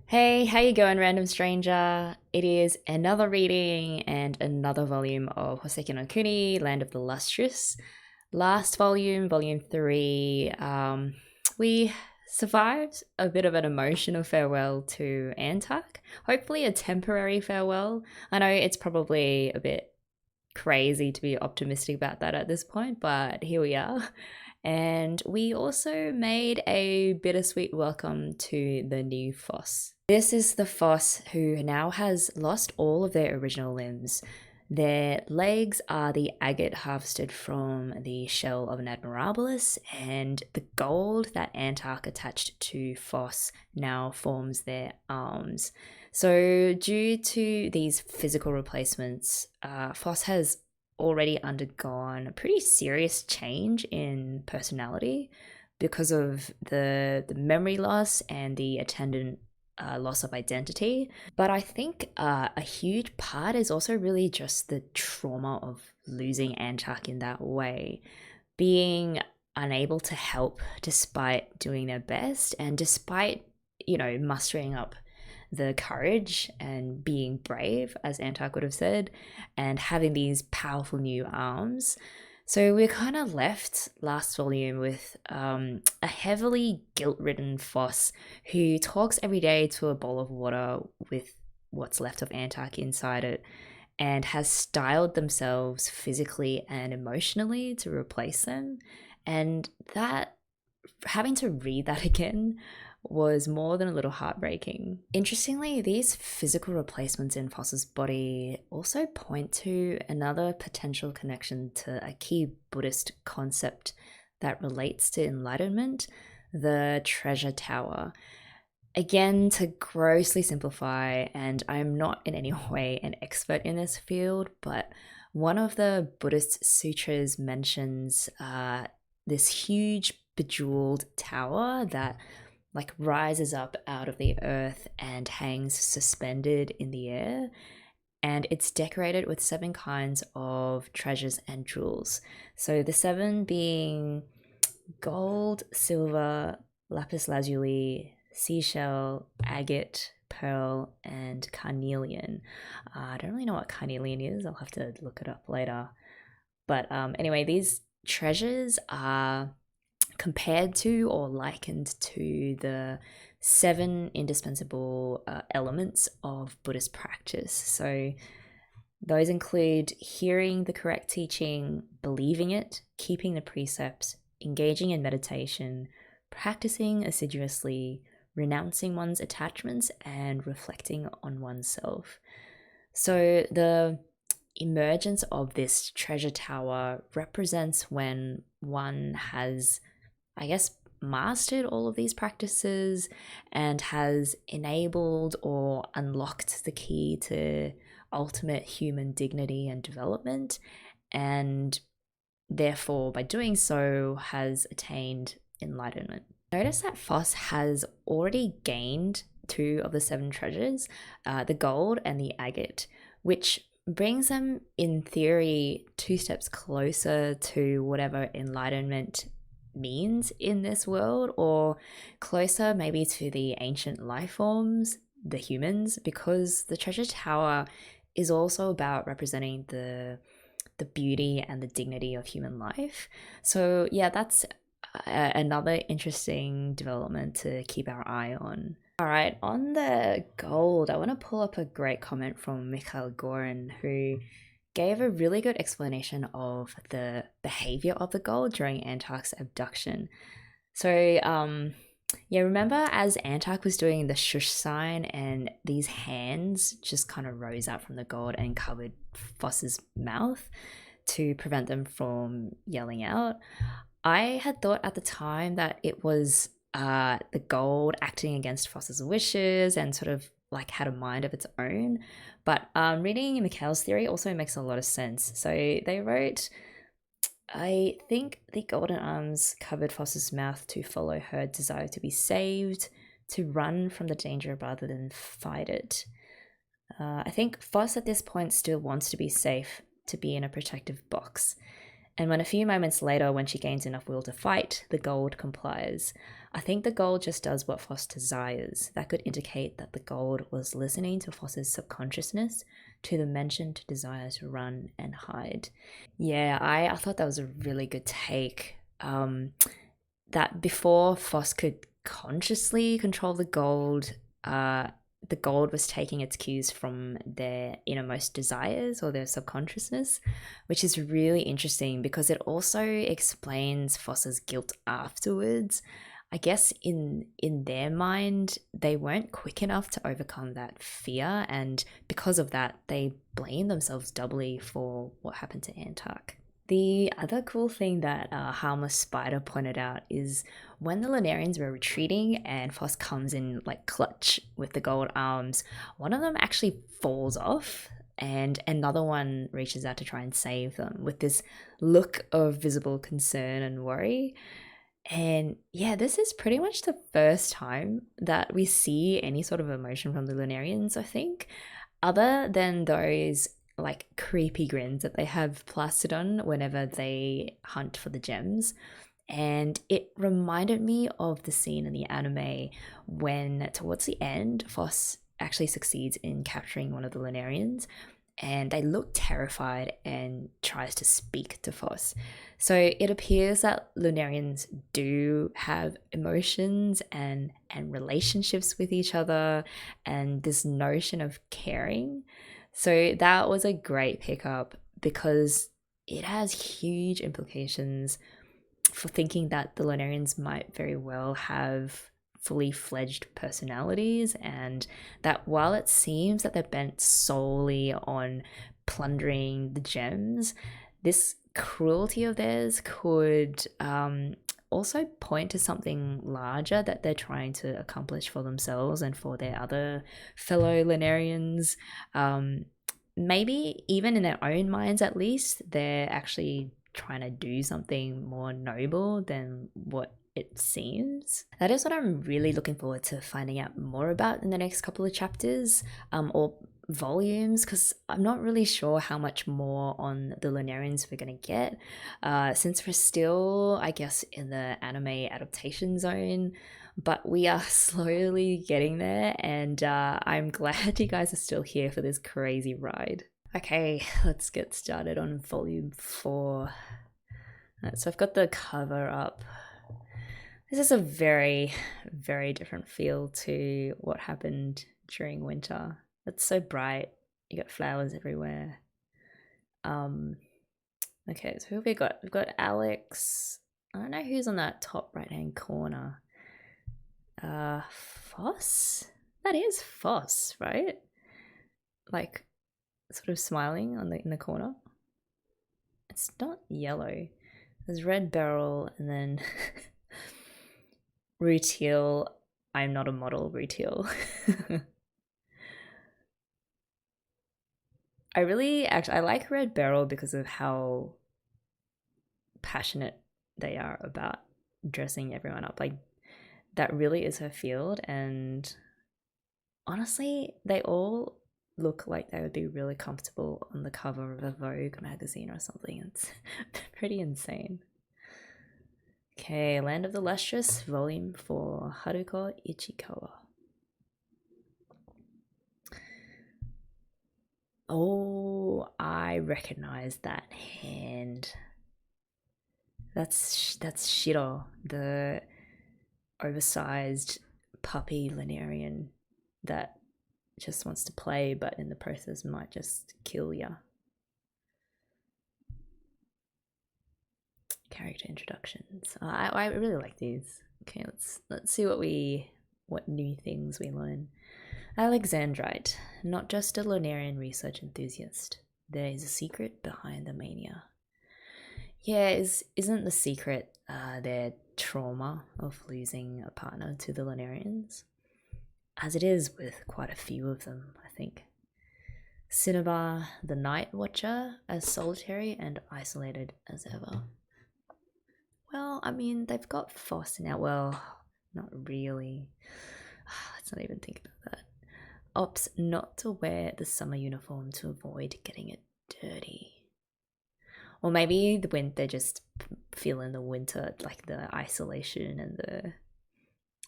Hey, how you going, random stranger? It is another reading and another volume of Houseki no Kuni, Land of the Lustrous. Last volume, volume 3, we survived a bit of an emotional farewell to Antak. Hopefully a temporary farewell. I know it's probably a bit crazy to be optimistic about that at this point, but here we are. And we also made a bittersweet welcome to the new Phos. This is the Phos who now has lost all of their original limbs. Their legs are the agate harvested from the shell of an Admirabilis, and the gold that Antark attached to Phos now forms their arms. So, due to these physical replacements, Phos has already undergone a pretty serious change in personality because of the memory loss and the attendant loss of identity. But I think a huge part is also really just the trauma of losing Antak in that way, being unable to help despite doing their best and despite, mustering up the courage and being brave, as Antark would have said, and having these powerful new arms. So we're kind of left last volume with a heavily guilt-ridden Phos who talks every day to a bowl of water with what's left of Antark inside it, and has styled themselves physically and emotionally to replace them. And that, having to read that again, was more than a little heartbreaking. Interestingly, these physical replacements in Phos's body also point to another potential connection to a key Buddhist concept that relates to enlightenment, the treasure tower. Again, to grossly simplify, and I'm not in any way an expert in this field, but one of the Buddhist sutras mentions this huge bejeweled tower that rises up out of the earth and hangs suspended in the air, and it's decorated with 7 kinds of treasures and jewels. So the 7 being gold, silver, lapis lazuli, seashell, agate, pearl, and carnelian. I don't really know what carnelian is. I'll have to look it up later. But anyway, these treasures are compared to or likened to the 7 indispensable elements of Buddhist practice. So those include hearing the correct teaching, believing it, keeping the precepts, engaging in meditation, practicing assiduously, renouncing one's attachments, and reflecting on oneself. So the emergence of this treasure tower represents when one has, I guess, mastered all of these practices and has enabled or unlocked the key to ultimate human dignity and development, and therefore, by doing so, has attained enlightenment. Notice that Phos has already gained 2 of the 7 treasures, the gold and the agate, which brings them, in theory, 2 steps closer to whatever enlightenment means in this world, or closer maybe to the ancient life forms, the humans, because the treasure tower is also about representing the beauty and the dignity of human life. So yeah, that's another interesting development to keep our eye on. All right, on the gold, I want to pull up a great comment from Mikhail Gorin, who gave a really good explanation of the behavior of the gold during Antark's abduction. So, remember as Antark was doing the shush sign and these hands just kind of rose out from the gold and covered Phos's mouth to prevent them from yelling out? I had thought at the time that it was the gold acting against Phos's wishes and sort of had a mind of its own. But reading Mikhail's theory also makes a lot of sense. So they wrote, I think the golden arms covered Phos's mouth to follow her desire to be saved, to run from the danger rather than fight it. I think Phos at this point still wants to be safe, to be in a protective box. And when a few moments later, when she gains enough will to fight, the gold complies. I think the gold just does what Phos desires. That could indicate that the gold was listening to Phos's subconsciousness, to the mentioned desire to run and hide. Yeah, I thought that was a really good take. That before Phos could consciously control the gold was taking its cues from their innermost desires or their subconsciousness, which is really interesting because it also explains Phos's guilt afterwards. I guess in their mind, they weren't quick enough to overcome that fear, and because of that, they blame themselves doubly for what happened to Antark. The other cool thing that Harmless Spider pointed out is when the Lunarians were retreating and Phos comes in like clutch with the gold arms, one of them actually falls off and another one reaches out to try and save them with this look of visible concern and worry. And yeah, this is pretty much the first time that we see any sort of emotion from the Lunarians, I think, other than those like creepy grins that they have plastered on whenever they hunt for the gems. And it reminded me of the scene in the anime when, towards the end, Phos actually succeeds in capturing one of the Lunarians and they look terrified and tries to speak to Phos. So it appears that Lunarians do have emotions and relationships with each other and this notion of caring. So that was a great pickup because it has huge implications for thinking that the Lunarians might very well have fully fledged personalities, and that while it seems that they're bent solely on plundering the gems, this cruelty of theirs could also point to something larger that they're trying to accomplish for themselves and for their other fellow Lunarians. Maybe even in their own minds, at least, they're actually trying to do something more noble than what it seems. That is what I'm really looking forward to finding out more about in the next couple of chapters or volumes, because I'm not really sure how much more on the Lunarians we're going to get since we're still, I guess, in the anime adaptation zone, but we are slowly getting there, and I'm glad you guys are still here for this crazy ride. Okay, let's get started on volume 4. So I've got the cover up. This is a very, very different feel to what happened during winter. It's so bright. You got flowers everywhere. Okay, so who have we got? We've got Alex. I don't know who's on that top right-hand corner. Phos? That is Phos, right? Like, sort of smiling in the corner. It's not yellow. There's Red Beryl and then Rutiel. I'm not a model, Rutiel. I like Red Beryl because of how passionate they are about dressing everyone up. Like, that really is her field, and honestly, they all look like they would be really comfortable on the cover of a Vogue magazine or something. It's pretty insane. Okay, Land of the Lustrous, Volume 4, Haruko Ichikawa. Oh, I recognize that hand. That's Shiro, the oversized puppy Lunarian that just wants to play, but in the process might just kill ya. Character introductions. I really like these. Okay, let's see what new things we learn. Alexandrite, not just a Lunarian research enthusiast. There is a secret behind the mania. Yeah, isn't the secret their trauma of losing a partner to the Lunarians? As it is with quite a few of them, I think. Cinnabar, the Night Watcher, as solitary and isolated as ever. Well, I mean, they've got Phos now. Well, not really. Let's not even think about that. Opts not to wear the summer uniform to avoid getting it dirty. Or maybe they're just feeling the winter, like the isolation and the,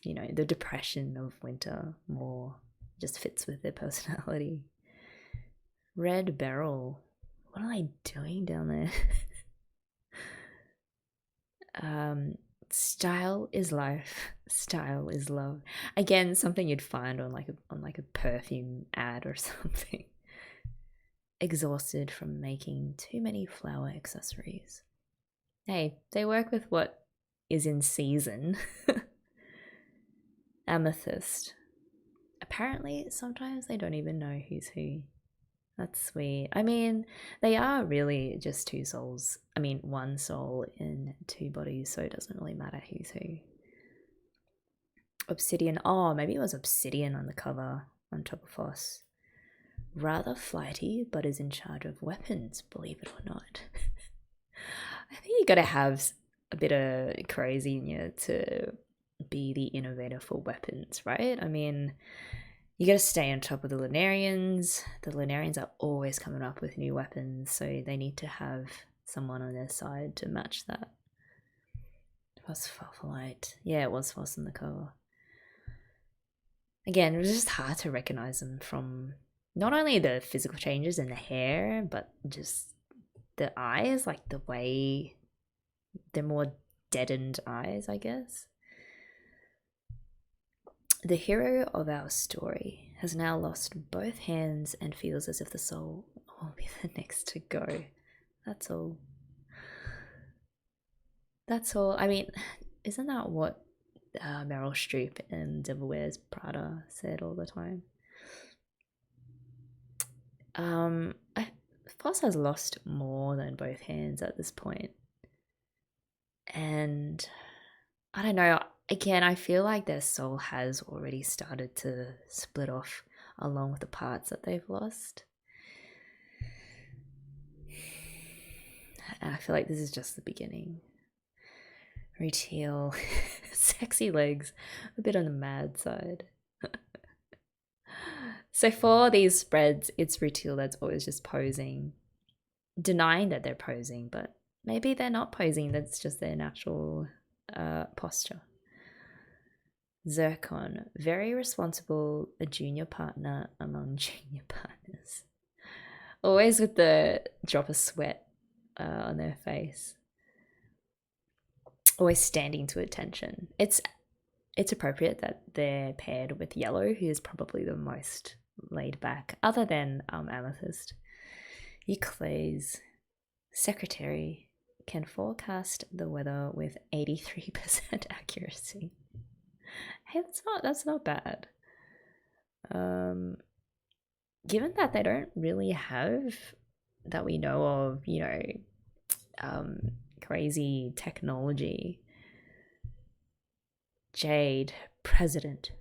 you know, the depression of winter more just fits with their personality. Red Beryl. What are they doing down there? Style is life. Style is love. Again, something you'd find on like a perfume ad or something. Exhausted from making too many flower accessories. Hey, they work with what is in season. Amethyst. Apparently, sometimes they don't even know who's who. That's sweet. I mean, they are really just two souls. I mean, one soul in two bodies, so it doesn't really matter who's who. Obsidian. Oh, maybe it was Obsidian on the cover on top of Phos. Rather flighty, but is in charge of weapons, believe it or not. I think you gotta have a bit of crazy in you to be the innovator for weapons, right? I mean, you gotta stay on top of the Lunarians. The Lunarians are always coming up with new weapons, so they need to have someone on their side to match that. Phos Light. Yeah, it was Phos on the cover. Again, it was just hard to recognize them from not only the physical changes in the hair, but just the eyes, like the way they're more deadened eyes, I guess. The hero of our story has now lost both hands and feels as if the soul will be the next to go. That's all. That's all. I mean, isn't that what Meryl Streep in Devil Wears Prada said all the time? Phos has lost more than both hands at this point. And I don't know, again, I feel like their soul has already started to split off along with the parts that they've lost. And I feel like this is just the beginning. Retail, sexy legs, a bit on the mad side. So for these spreads, it's Retail that's always just posing, denying that they're posing, but maybe they're not posing, that's just their natural posture. Zircon, very responsible, a junior partner among junior partners. Always with the drop of sweat on their face. Always standing to attention. It's appropriate that they're paired with Yellow, who is probably the most laid back, other than Amethyst. Euclase, secretary, can forecast the weather with 83% accuracy. Hey, that's not bad. Given that they don't really have, that we know of, you know, crazy technology. Jade, president,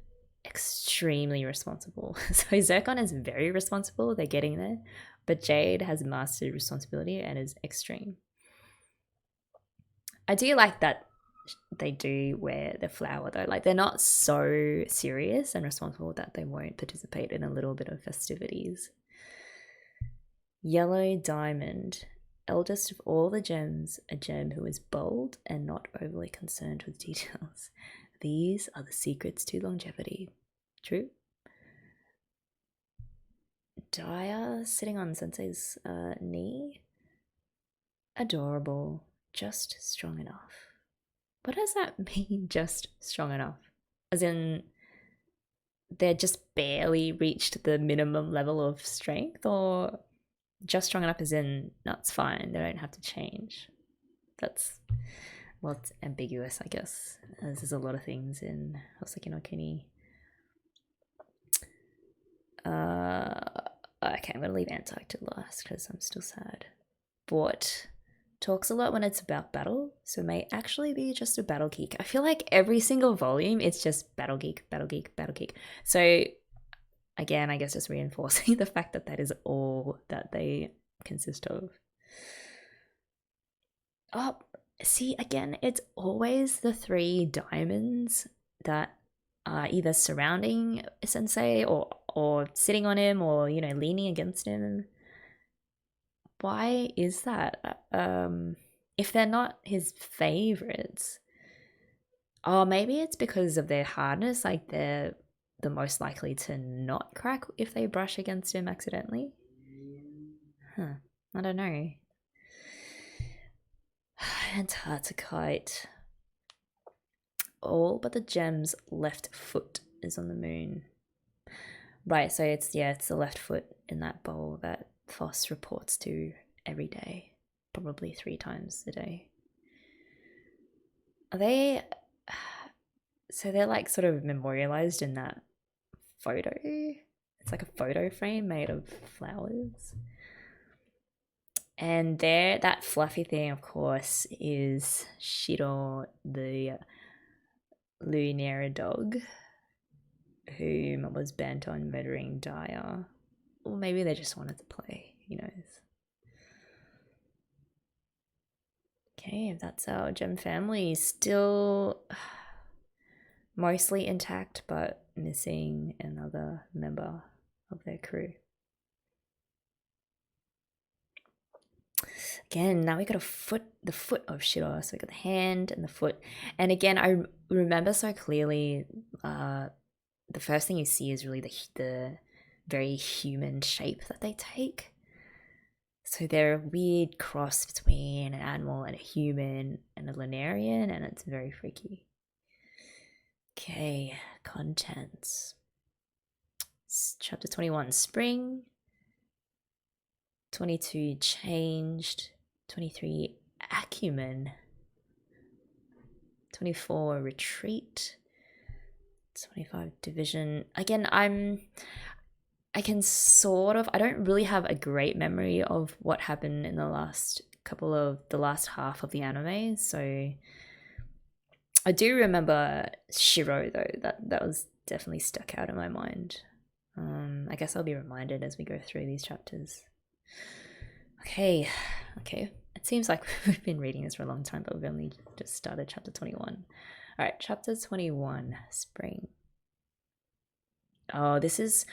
extremely responsible. So Zircon is very responsible, they're getting there, but Jade has mastered responsibility and is extreme. I do like that they do wear the flower though, like they're not so serious and responsible that they won't participate in a little bit of festivities. Yellow Diamond, eldest of all the gems, a gem who is bold and not overly concerned with details. These are the secrets to longevity. True. Daya sitting on Sensei's knee. Adorable, just strong enough. What does that mean, just strong enough? As in, they're just barely reached the minimum level of strength, or just strong enough as in, no, it's fine, they don't have to change? That's, well, it's ambiguous, I guess, as there's a lot of things in Houseki no Kuni. Okay, I'm going to leave Antarctic last because I'm still sad. But talks a lot when it's about battle, so it may actually be just a battle geek. I feel like every single volume, it's just battle geek, battle geek, battle geek. So again, I guess just reinforcing the fact that that is all that they consist of. Oh, see, again, it's always the three diamonds that are either surrounding Sensei or sitting on him or, you know, leaning against him. why is that? If they're not his favorites, oh, maybe it's because of their hardness. Like they're the most likely to not crack if they brush against him accidentally. Huh. I don't know. Antarcticite. All but the gem's left foot is on the moon. Right, so it's the left foot in that bowl that Phos reports to every day, probably 3 times a day. Are they? So they're like sort of memorialized in that photo. It's like a photo frame made of flowers. And there, that fluffy thing, of course, is Shiro, the Lunarian dog, whom was bent on murdering Daya. Or maybe they just wanted to play, who knows. Okay, that's our gem family. Still mostly intact, but missing another member of their crew. Again, now we got the foot of Shiro. So we got the hand and the foot. And again, I remember so clearly, the first thing you see is really the very human shape that they take. So they're a weird cross between an animal and a human and a Lunarian, and it's very freaky. Okay, contents. Chapter 21, Spring. 22, Changed. 23, Acumen. 24, Retreat. 25, Division. Again, I can sort of, I don't really have a great memory of what happened in the last half of the anime, so I do remember Shiro though. That was definitely stuck out in my mind. I guess I'll be reminded as we go through these chapters. Okay. It seems like we've been reading this for a long time, but we've only just started chapter 21. All right, chapter 21, Spring. Oh, this is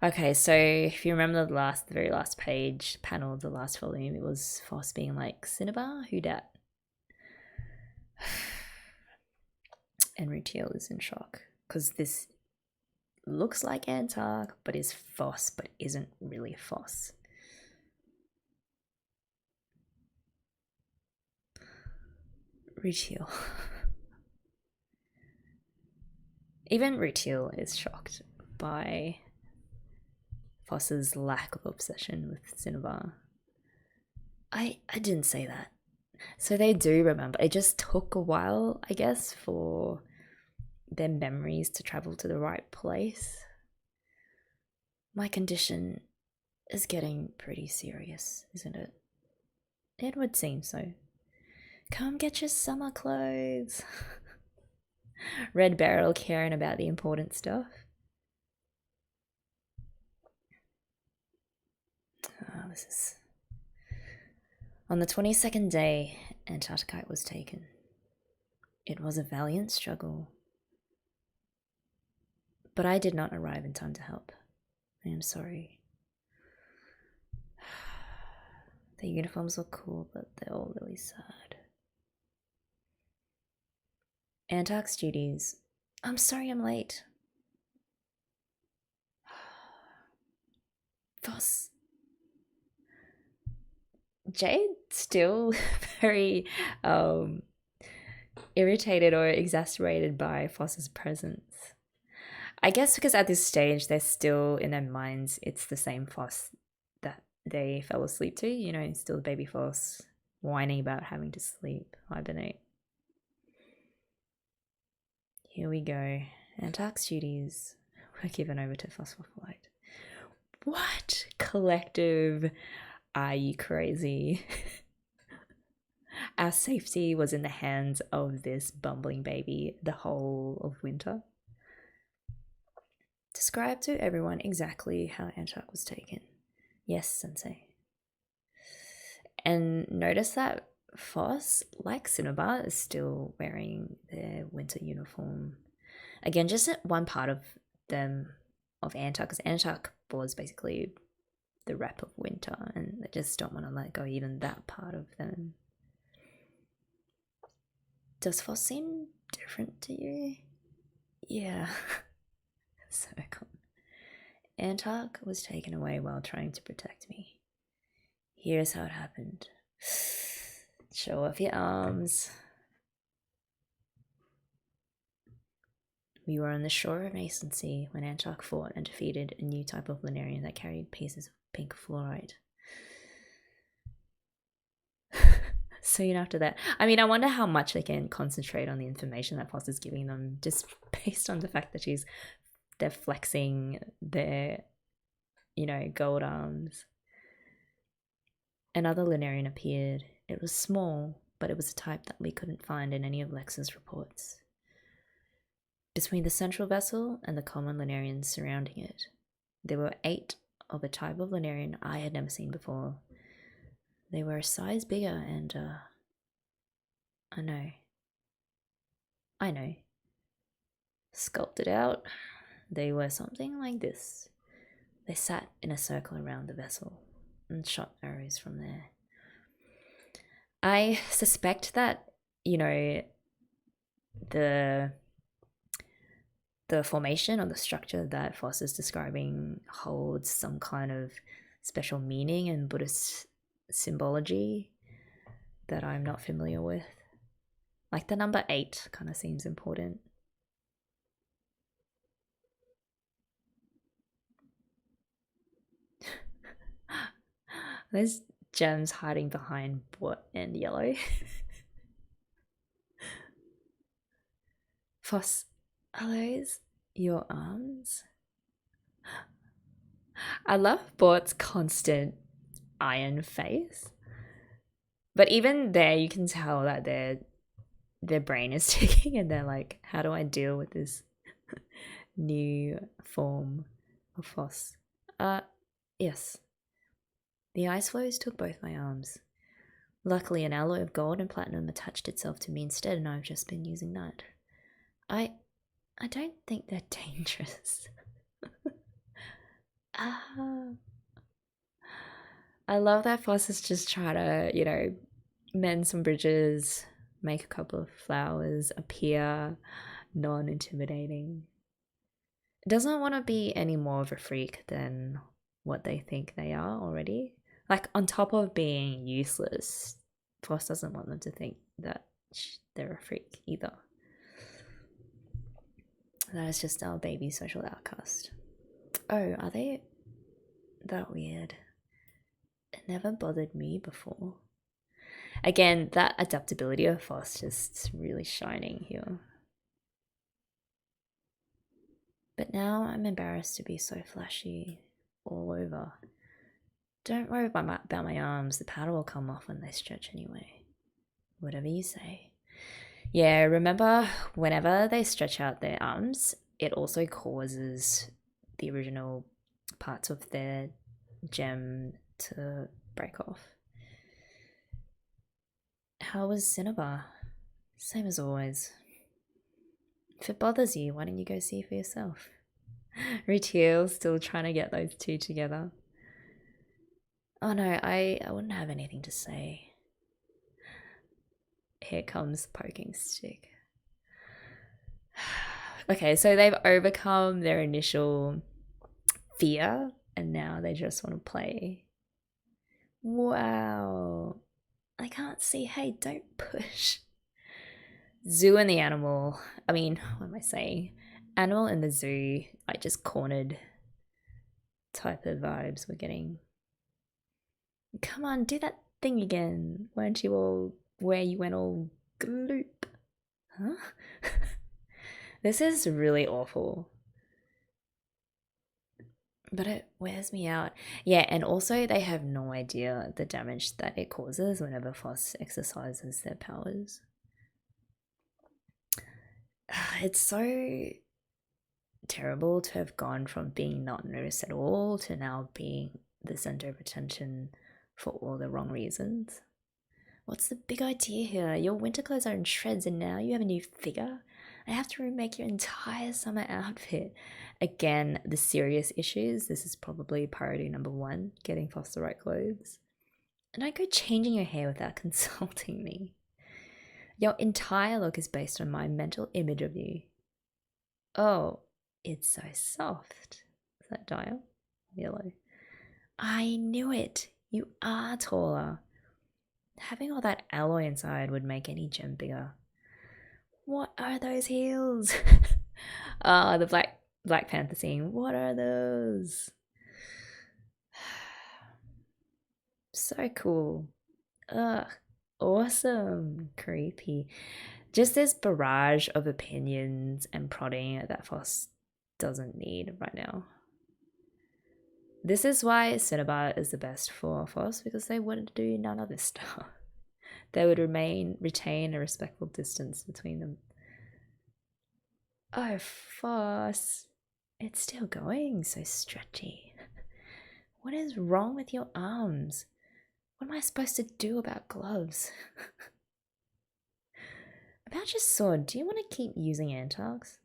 okay. So if you remember the very last page panel of the last volume, it was Phos being like, "Cinnabar, who dat?" And Rutiel is in shock because this looks like Antark, but is Phos, but isn't really Phos. Rutiel. Even Rutiel is shocked by Phos's lack of obsession with Cinnabar. I didn't say that. So they do remember. It just took a while, I guess, for their memories to travel to the right place. My condition is getting pretty serious, isn't it? It would seem so. Come get your summer clothes. Red Barrel caring about the important stuff. Oh, this is... On the 22nd day, Antarctica was taken. It was a valiant struggle. But I did not arrive in time to help. I am sorry. The uniforms look cool, but they're all really sad. Antark's duties. I'm sorry I'm late. Phos. Jade still very irritated or exasperated by Phos's presence. I guess because at this stage they're still in their minds it's the same Phos that they fell asleep to, you know, still baby Phos whining about having to sleep, hibernate. Here we go. Antark's duties were given over to Phosphorite. What? Collective, are you crazy? Our safety was in the hands of this bumbling baby the whole of winter. Describe to everyone exactly how Antark was taken. Yes, Sensei. And notice that Phos, like Cinnabar, is still wearing their winter uniform. Again, just one part of them, of Antark, because Antark was basically the rep of winter, and they just don't want to let go even that part of them. Does Phos seem different to you? Yeah. Circle. Antark was taken away while trying to protect me. Here's how it happened. Show off your arms. We were on the shore of Mason Sea when Antark fought and defeated a new type of Lunarian that carried pieces of pink fluorite. Soon after that, I mean, I wonder how much they can concentrate on the information that Phos is giving them, just based on the fact that they're flexing their, gold arms. Another Lunarian appeared. It was small, but it was a type that we couldn't find in any of Lex's reports. Between the central vessel and the common Lunarians surrounding it, there were 8 of a type of Lunarian I had never seen before. They were a size bigger and, I know. Sculpted out, they were something like this. They sat in a circle around the vessel and shot arrows from there. I suspect that, the formation or the structure that Phos is describing holds some kind of special meaning in Buddhist symbology that I'm not familiar with. Like the number 8 kind of seems important. There's gems hiding behind what and yellow. Phos, are those your arms? I love Bort's constant iron face. But even there, you can tell that their brain is ticking and they're like, how do I deal with this new form of Phos? Yes. The ice flows took both my arms. Luckily, an alloy of gold and platinum attached itself to me instead, and I've just been using that. I don't think they're dangerous. I love that Phos is just trying to, mend some bridges, make a couple of flowers, appear non-intimidating. Doesn't want to be any more of a freak than what they think they are already. Like, on top of being useless, Phos doesn't want them to think that they're a freak either. That is just our baby social outcast. Oh, are they that weird? It never bothered me before. Again, that adaptability of Phos just really shining here. But now I'm embarrassed to be so flashy all over. Don't worry about my arms. The powder will come off when they stretch anyway. Whatever you say. Yeah, remember, whenever they stretch out their arms, it also causes the original parts of their gem to break off. How was Cinnabar? Same as always. If it bothers you, why don't you go see for yourself? Rutiel still trying to get those two together. Oh no, I wouldn't have anything to say. Here comes the poking stick. Okay, so they've overcome their initial fear and now they just want to play. Wow. I can't see. Hey, don't push. Zoo and the animal. I mean, what am I saying? Animal in the zoo, like just cornered type of vibes we're getting. Come on, do that thing again. Weren't you all where you went all gloop? Huh? This is really awful. But it wears me out. Yeah, and also they have no idea the damage that it causes whenever Phos exercises their powers. It's so terrible to have gone from being not noticed at all to now being the center of attention for all the wrong reasons. What's the big idea here? Your winter clothes are in shreds and now you have a new figure? I have to remake your entire summer outfit. Again, the serious issues. This is probably priority number 1, getting Phos the right clothes. And don't go changing your hair without consulting me. Your entire look is based on my mental image of you. Oh, it's so soft. Is that dial? Yellow. I knew it. You are taller. Having all that alloy inside would make any gem bigger. What are those heels? The Black Panther scene. What are those? So cool. Ugh. Awesome. Creepy. Just this barrage of opinions and prodding that Phos doesn't need right now. This is why Cinnabar is the best for Phos, because they wouldn't do none of this stuff. They would retain a respectful distance between them. Oh, Phos. It's still going, so stretchy. What is wrong with your arms? What am I supposed to do about gloves? About your sword, do you want to keep using antarks?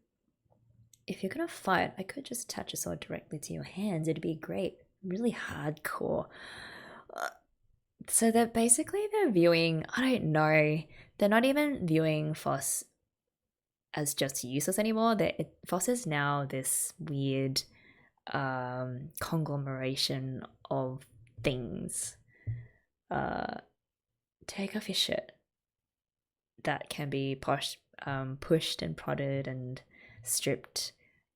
If you're gonna fight, I could just attach a sword directly to your hands. It'd be great. Really hardcore. So they're viewing, I don't know, they're not even viewing Phos as just useless anymore. Phos is now this weird conglomeration of things. Take off your shirt. That can be pushed and prodded and stripped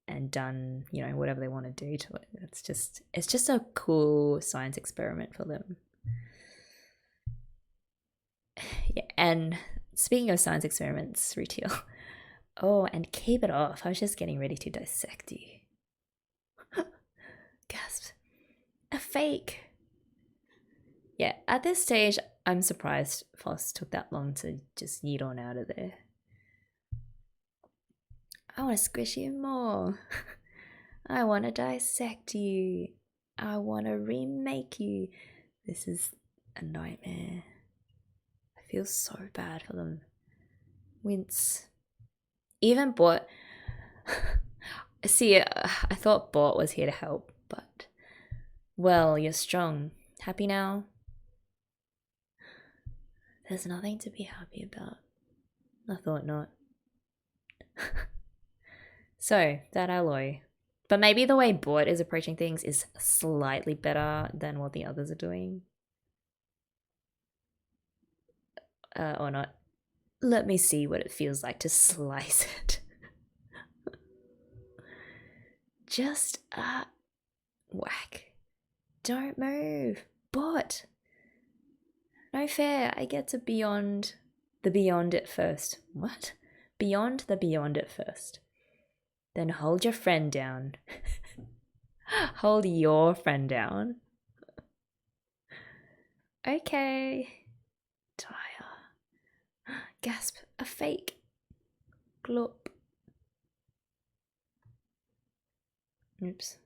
and done, you know, whatever they want to do to it. It's just a cool science experiment for them. Yeah, and speaking of science experiments, Retail. Oh, and keep it off. I was just getting ready to dissect you. Gasp. A fake. Yeah, at this stage, I'm surprised Phos took that long to just yeet on out of there. I want to squish you more. I want to dissect you. I want to remake you. This is a nightmare. I feel so bad for them. Wince. Even Bort. See, I thought Bort was here to help, but... Well, you're strong. Happy now? There's nothing to be happy about. I thought not. So, that alloy. But maybe the way Bort is approaching things is slightly better than what the others are doing. Or not. Let me see what it feels like to slice it. Just, whack. Don't move. Bort. No fair. I get to beyond it first. What? Beyond it first. Then hold your friend down. Hold your friend down. Okay. Tire. Gasp. A fake. Glop. Oops.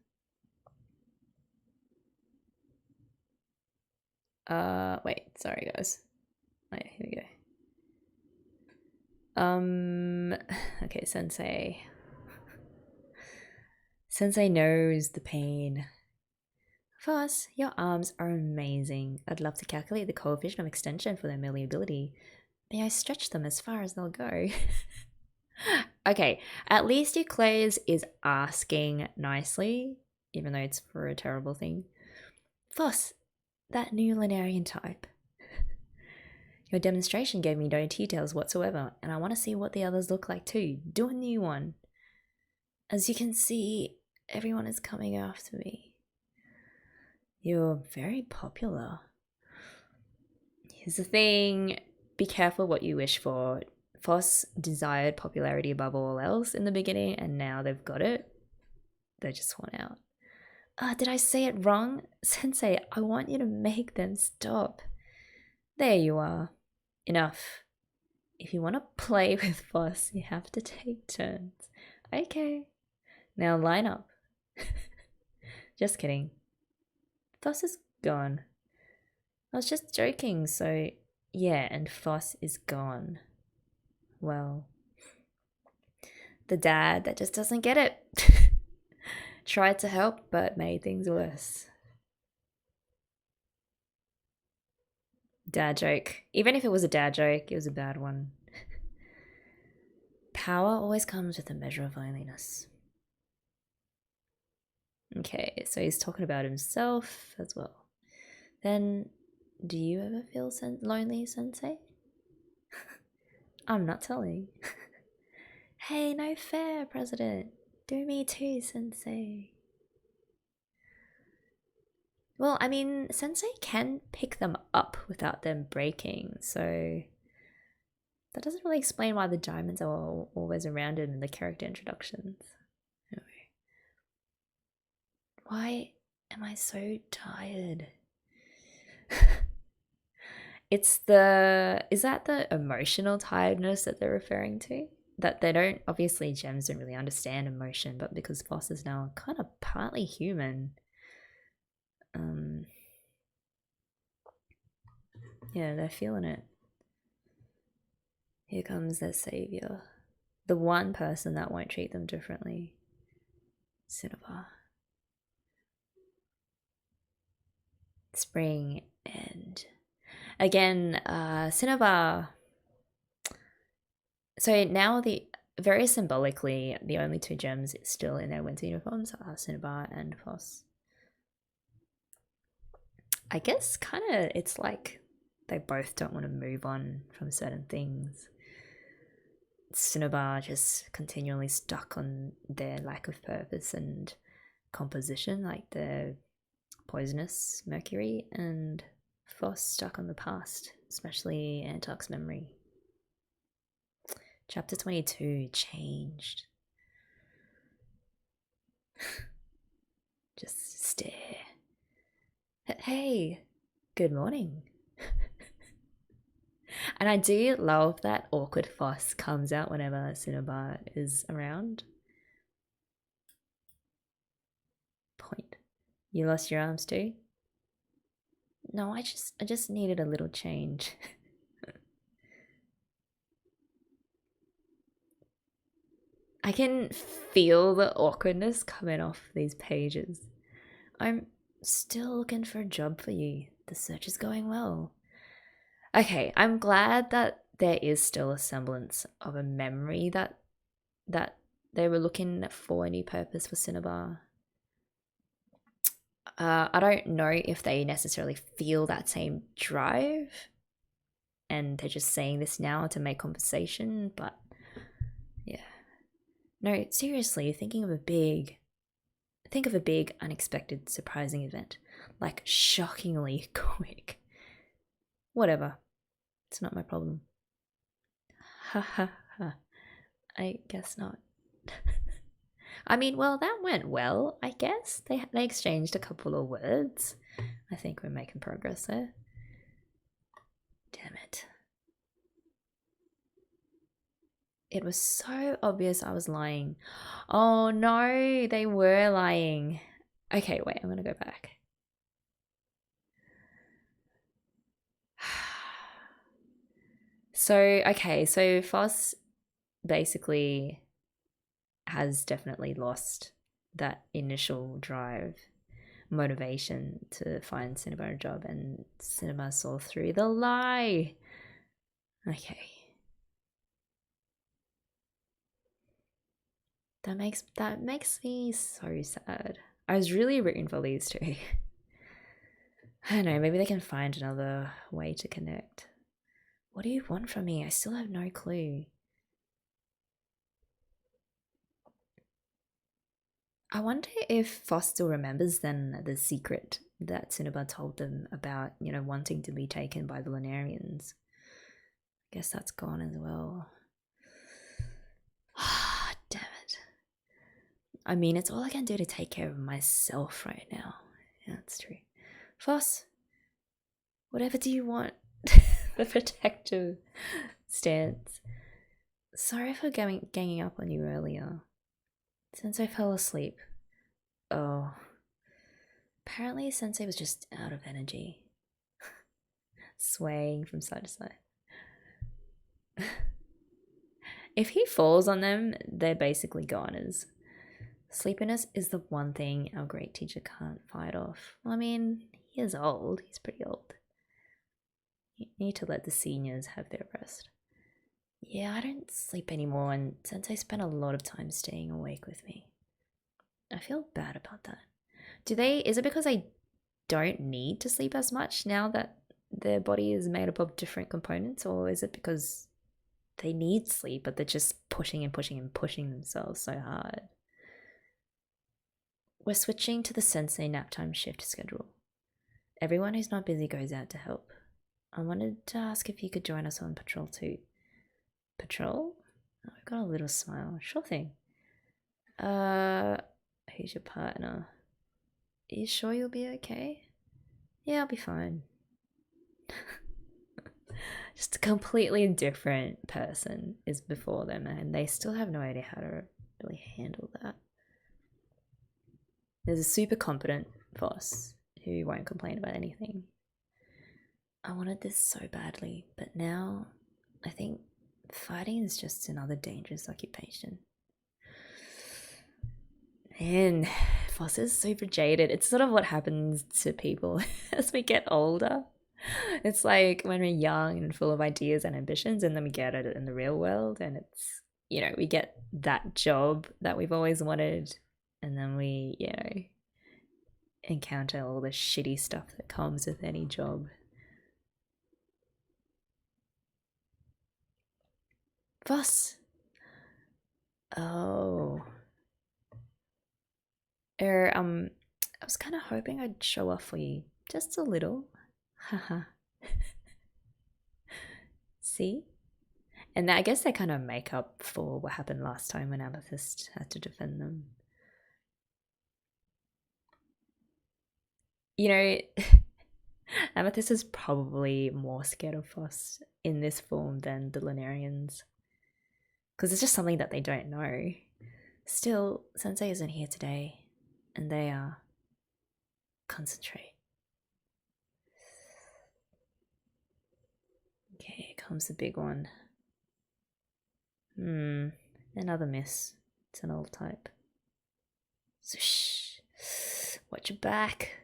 Wait. Sorry, guys. Oh, yeah, here we go. Okay, Sensei. Sensei knows the pain. Phos, your arms are amazing. I'd love to calculate the coefficient of extension for their malleability. May I stretch them as far as they'll go? Okay, at least Euclades is asking nicely, even though it's for a terrible thing. Phos, that new Lunarian type. Your demonstration gave me no details whatsoever, and I want to see what the others look like too. Do a new one. As you can see, everyone is coming after me. You're very popular. Here's the thing, be careful what you wish for. Phos desired popularity above all else in the beginning, and now they've got it. They just want out. Did I say it wrong? Sensei, I want you to make them stop. There you are. Enough. If you want to play with Phos, you have to take turns. Okay. Now line up. Just kidding. Phos is gone. I was just joking, so yeah, and Phos is gone. Well, The dad that just doesn't get it. Tried to help, but made things worse. Dad joke. Even if it was a dad joke, it was a bad one. Power always comes with a measure of loneliness. Okay, so he's talking about himself as well. Then, do you ever feel lonely, Sensei? I'm not telling. Hey, no fair, President. Do me too, Sensei. Well, I mean, Sensei can pick them up without them breaking, so that doesn't really explain why the diamonds are always around in the character introductions. Anyway. Why am I so tired? Is that the emotional tiredness that they're referring to? That they don't, obviously gems don't really understand emotion, but because Phos is now kind of partly human. Yeah, they're feeling it. Here comes their savior. The one person that won't treat them differently. Cinnabar. Spring and again, Cinnabar. So now very symbolically, the only two gems still in their winter uniforms are Cinnabar and Phos. I guess kind of it's like they both don't want to move on from certain things. Cinnabar just continually stuck on their lack of purpose and composition, like the poisonous mercury, and Phos stuck on the past, especially Antark's memory. Chapter 22, changed. Just stare. Hey, good morning. And I do love that awkward Phos comes out whenever Cinnabar is around. Point. You lost your arms too? No, I just needed a little change. I can feel the awkwardness coming off these pages. I'm still looking for a job for you. The search is going well. Okay, I'm glad that there is still a semblance of a memory that they were looking for a new purpose for Cinnabar. I don't know if they necessarily feel that same drive and they're just saying this now to make conversation, but yeah. No, seriously, think of a big, unexpected, surprising event. Like shockingly quick. Whatever. It's not my problem. Ha ha ha. I guess not. I mean, well, that went well, I guess. They exchanged a couple of words. I think we're making progress there. Damn it. It was so obvious I was lying. Oh no, they were lying. Okay, wait, I'm gonna go back. So Phos basically has definitely lost that initial drive, motivation to find Cinnabar a job, and Cinnabar saw through the lie. Okay. That makes me so sad. I was really rooting for these two. I don't know, maybe they can find another way to connect. What do you want from me? I still have no clue. I wonder if Phos still remembers then the secret that Cinnabar told them about, wanting to be taken by the Lunarians. I guess that's gone as well. Ah, damn it. I mean, it's all I can do to take care of myself right now. Yeah, that's true. Phos, whatever do you want? The protective stance. Sorry for ganging up on you earlier. Sensei fell asleep. Oh. Apparently Sensei was just out of energy. Swaying from side to side. If he falls on them, they're basically goners. Sleepiness is the one thing our great teacher can't fight off. I mean, he is old. He's pretty old. You need to let the seniors have their rest. Yeah, I don't sleep anymore, and Sensei spent a lot of time staying awake with me. I feel bad about that. Is it because I don't need to sleep as much now that their body is made up of different components, or is it because they need sleep but they're just pushing and pushing and pushing themselves so hard? We're switching to the Sensei naptime shift schedule. Everyone who's not busy goes out to help. I wanted to ask if you could join us on patrol too. Patrol? Oh, I've got a little smile. Sure thing. Who's your partner? Are you sure you'll be okay? Yeah, I'll be fine. Just a completely different person is before them, and they still have no idea how to really handle that. There's a super competent Phos who won't complain about anything. I wanted this so badly, but now I think fighting is just another dangerous occupation. Man, Phos is super jaded. It's sort of what happens to people as we get older. It's like when we're young and full of ideas and ambitions, and then we get it in the real world, and it's, we get that job that we've always wanted, and then we, encounter all the shitty stuff that comes with any job. Phos. Oh. I was kind of hoping I'd show off for you. Just a little. Haha. See? And I guess they kind of make up for what happened last time when Amethyst had to defend them. Amethyst is probably more scared of Phos in this form than the Lunarians, because it's just something that they don't know. Still, Sensei isn't here today, and they are. Concentrate. Okay, here comes the big one. Another miss. It's an old type. Swoosh. Watch your back.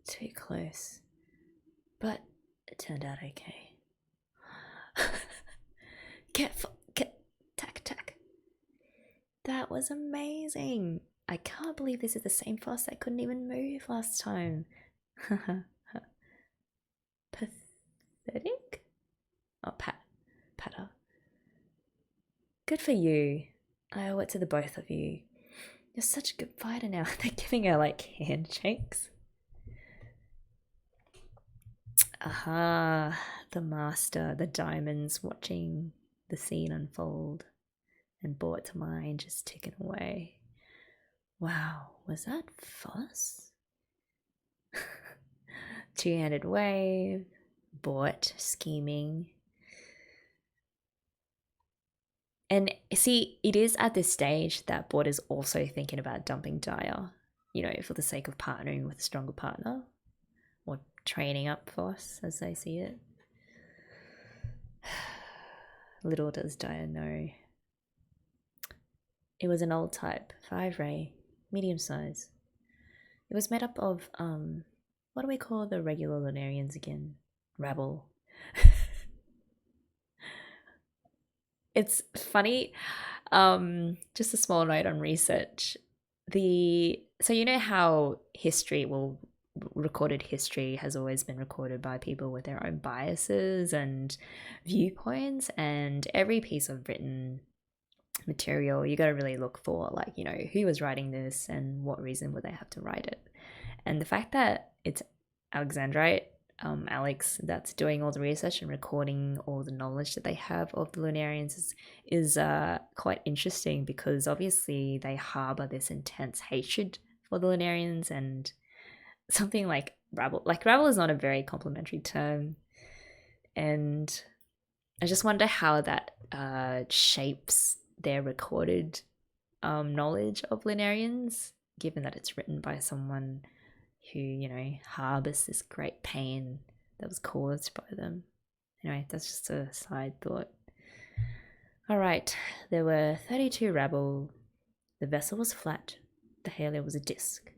Too close. But it turned out okay. Tack. That was amazing. I can't believe this is the same Phos that couldn't even move last time. Pathetic? Oh, Patter. Good for you. I owe it to the both of you. You're such a good fighter now. They're giving her like handshakes. Aha, the master, the diamonds watching the scene unfold and brought to mind, just ticking away. Wow, was that Phos? Two-handed wave, bought, scheming. And see, it is at this stage that Bort is also thinking about dumping Daya, for the sake of partnering with a stronger partner, or training up Phos as they see it. Little does Daya know. It was an old type, 5-ray, medium size. It was made up of, what do we call the regular Lunarians again? Rabble. It's funny, just a small note on research. So you know how recorded history has always been recorded by people with their own biases and viewpoints, and every piece of written material you got to really look for, like, who was writing this and what reason would they have to write it. And the fact that it's Alexandrite, Alex, that's doing all the research and recording all the knowledge that they have of the Lunarians is quite interesting, because obviously they harbor this intense hatred for the Lunarians, and something like rabble. Like, rabble is not a very complimentary term, and I just wonder how that shapes their recorded knowledge of Lunarians, given that it's written by someone who, harbors this great pain that was caused by them. Anyway, that's just a side thought. Alright, there were 32 rabble. The vessel was flat. The halo was a disc,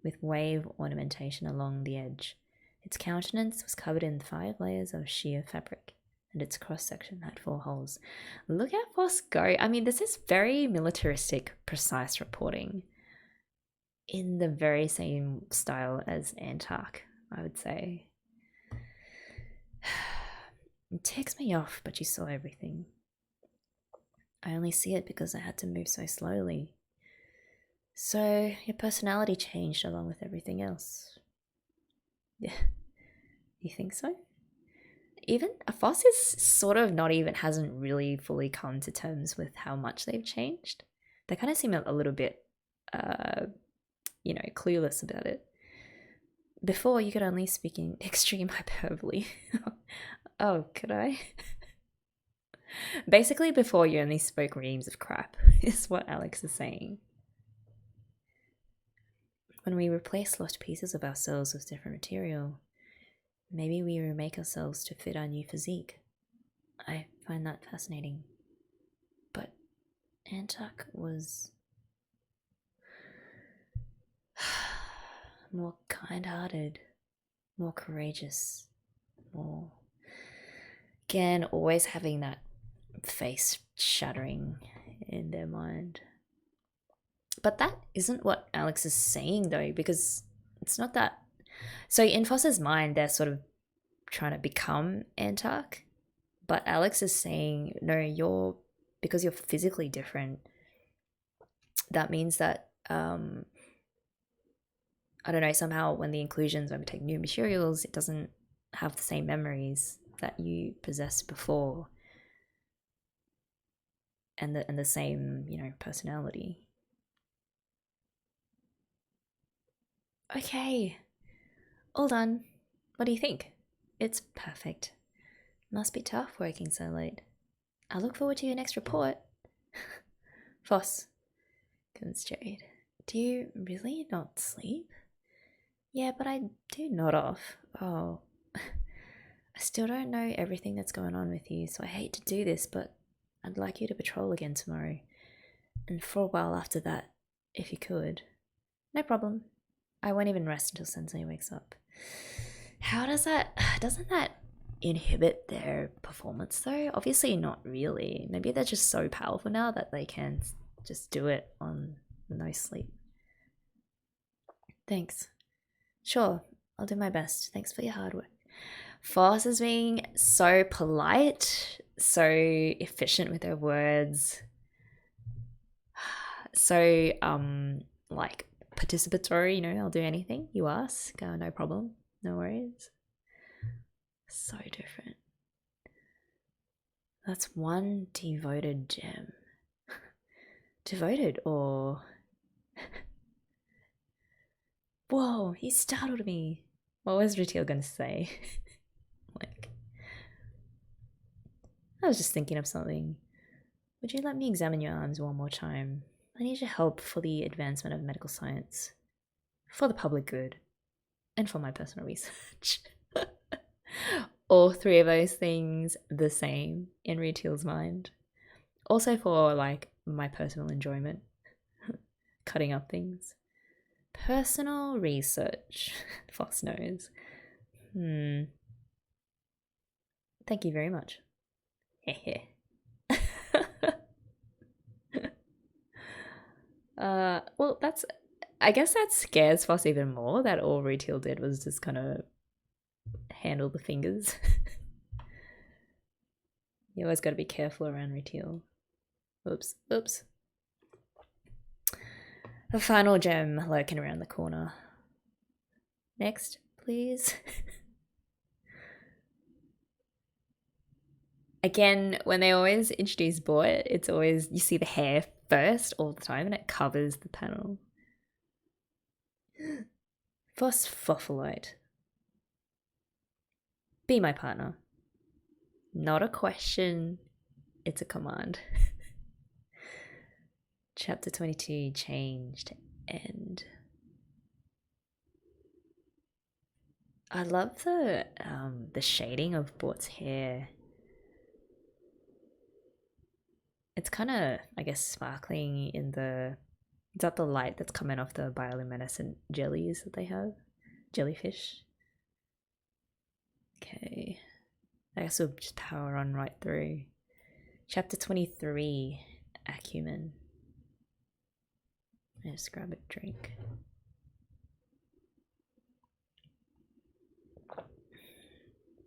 with wave ornamentation along the edge. Its countenance was covered in 5 layers of sheer fabric, and its cross-section had 4 holes. Look at Phos go. I mean, this is very militaristic, precise reporting. In the very same style as Antark, I would say. It ticks me off, but you saw everything. I only see it because I had to move so slowly. So, your personality changed along with everything else. Yeah. You think so? Even Phos is sort of not even, hasn't really fully come to terms with how much they've changed. They kind of seem a little bit, clueless about it. Before, you could only speak in extreme hyperbole. Oh, could I? Basically, before you only spoke reams of crap, is what Alex is saying. When we replace lost pieces of ourselves with different material, maybe we remake ourselves to fit our new physique. I find that fascinating. But Antark was more kind-hearted, more courageous, more... Again, always having that face shattering in their mind. But that isn't what Alex is saying, though, because it's not that... So in Phos's mind, they're sort of trying to become Antark, but Alex is saying, no, because you're physically different, that means that, I don't know, somehow when the inclusions, when we take new materials, it doesn't have the same memories that you possessed before, and the same, personality. Okay, all done. What do you think? It's perfect. Must be tough working so late. I look forward to your next report. Phos, comes Jade. Do you really not sleep? Yeah, but I do nod off. Oh, I still don't know everything that's going on with you, so I hate to do this, but I'd like you to patrol again tomorrow. And for a while after that, if you could. No problem. I won't even rest until Sensei wakes up. How doesn't that inhibit their performance though? Obviously not really. Maybe they're just so powerful now that they can just do it on no sleep. Thanks. Sure, I'll do my best. Thanks for your hard work. Phos is being so polite, so efficient with her words. So, like, participatory, I'll do anything you ask. No problem. No worries. So different. That's one devoted gem. Devoted or... Whoa, he startled me. What was Ritiel gonna say? I was just thinking of something. Would you let me examine your arms one more time? I need your help for the advancement of medical science. For the public good. And for my personal research. All 3 of those things the same in Ritiel's mind. Also for, my personal enjoyment. Cutting up things. Personal research. Phos knows. Thank you very much. Heh. Well, I guess that scares Phos even more, that all Ritiel did was just kind of handle the fingers. You always got to be careful around Ritiel. Oops. A final gem lurking around the corner. Next, please. Again, when they always introduce Bort, it's always, you see the hair first all the time and it covers the panel. Phosphophylite. Be my partner. Not a question, it's a command. Chapter 22, Changed, End. I love the shading of Bort's hair. It's kind of, I guess, sparkling in the... Is that the light that's coming off the bioluminescent jellies that they have? Jellyfish. Okay. I guess we'll just power on right through. Chapter 23, Acumen. I'll just grab a drink.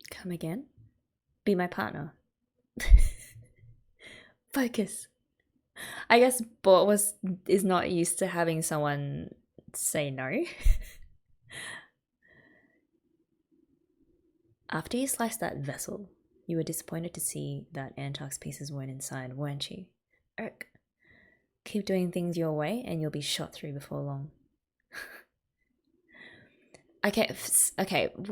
Come again? Be my partner. Focus. I guess Bort is not used to having someone say no. After you sliced that vessel, you were disappointed to see that Antark's pieces weren't inside, weren't you? Irk. Keep doing things your way and you'll be shot through before long. Okay,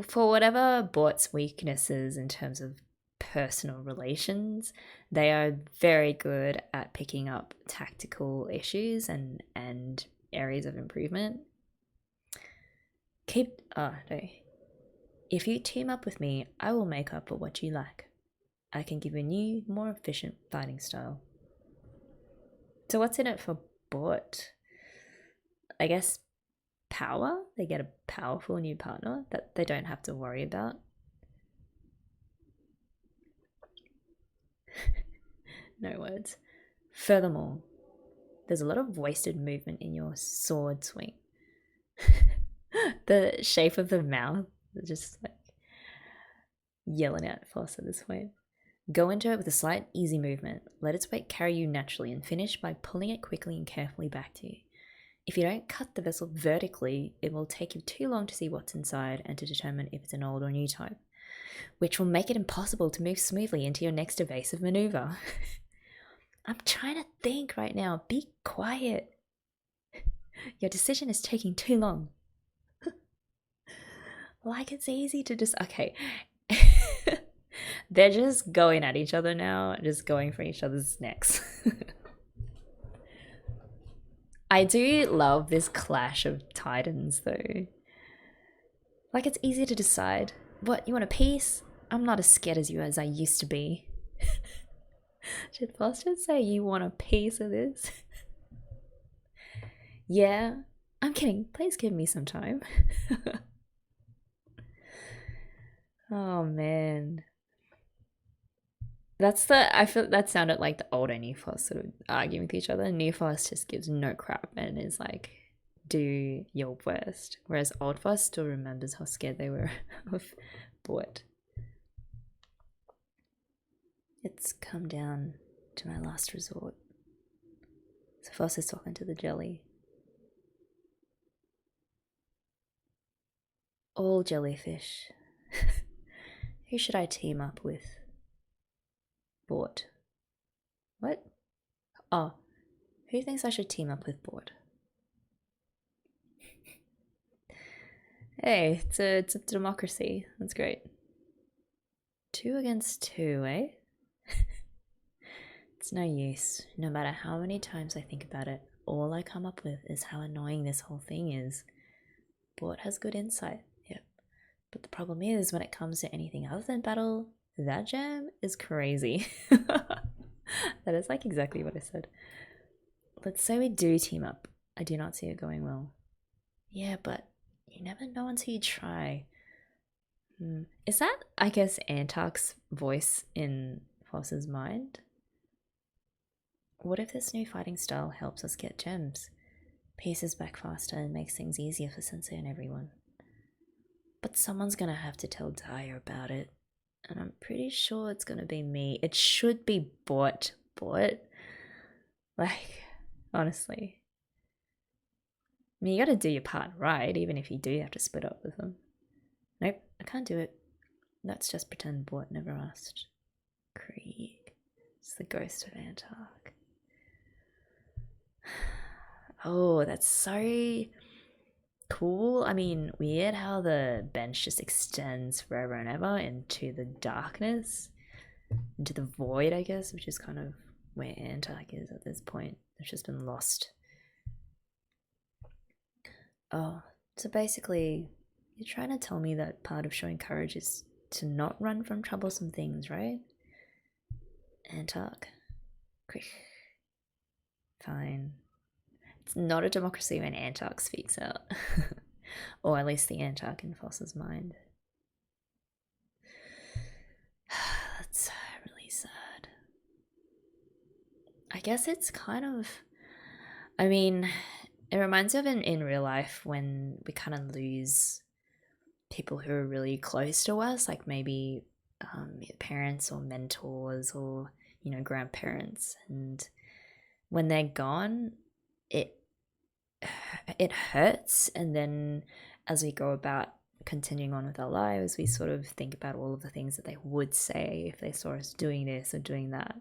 for whatever Bort's weaknesses in terms of personal relations, they are very good at picking up tactical issues and areas of improvement. If you team up with me, I will make up for what you lack. I can give you a new, more efficient fighting style. So what's in it for Bort? I guess power? They get a powerful new partner that they don't have to worry about. No words. Furthermore, there's a lot of wasted movement in your sword swing. The shape of the mouth is just like yelling at Phos at this point. Go into it with a slight, easy movement. Let its weight carry you naturally and finish by pulling it quickly and carefully back to you. If you don't cut the vessel vertically, it will take you too long to see what's inside and to determine if it's an old or new type, which will make it impossible to move smoothly into your next evasive maneuver. I'm trying to think right now. Be quiet. Your decision is taking too long. Like it's easy to just... Okay. They're just going at each other now, just going for each other's necks. I do love this clash of titans though. Like it's easy to decide. What, you want a piece? I'm not as scared as you as I used to be. Should Phos just say you want a piece of this? Yeah, I'm kidding. Please give me some time. Oh man. I feel that sounded like the old and new Phos sort of arguing with each other. New Phos just gives no crap and is like, do your worst. Whereas old Phos still remembers how scared they were of Bort. It's come down to my last resort. So Phos is talking to the jelly. All jellyfish. Who should I team up with? Bort. What? Oh, who thinks I should team up with Bort? Hey, it's a democracy. That's great. 2 against 2, eh? It's no use. No matter how many times I think about it, all I come up with is how annoying this whole thing is. Bort has good insight, yep. But the problem is, when it comes to anything other than battle, that jam is crazy. That is like exactly what I said. Let's say we do team up. I do not see it going well. Yeah, but you never know until you try. Is that, I guess, Antark's voice in Phos's mind? What if this new fighting style helps us get gems? Pieces back faster and makes things easier for Sensei and everyone. But someone's gonna have to tell Daya about it. And I'm pretty sure it's gonna be me. It should be Bort. Like, honestly. I mean, you gotta do your part right, even if you do have to split up with them. Nope, I can't do it. Let's just pretend Bort never asked. Krieg. It's the ghost of Antark. Oh, that's so cool. I mean, weird how the bench just extends forever and ever into the darkness, into the void, I guess, which is kind of where Antark is at this point. It's just been lost. Oh, so basically You're trying to tell me that part of showing courage is to not run from troublesome things, right? Antark. Quick. Fine. It's not a democracy when Antark speaks out. Or at least the Antark in Phos's mind. That's really sad. I guess it's kind of... I mean, it reminds me of in real life when we kind of lose people who are really close to us, like maybe parents or mentors or, you know, grandparents. And when they're gone, it hurts. And then as we go about continuing on with our lives, we sort of think about all of the things that they would say if they saw us doing this or doing that.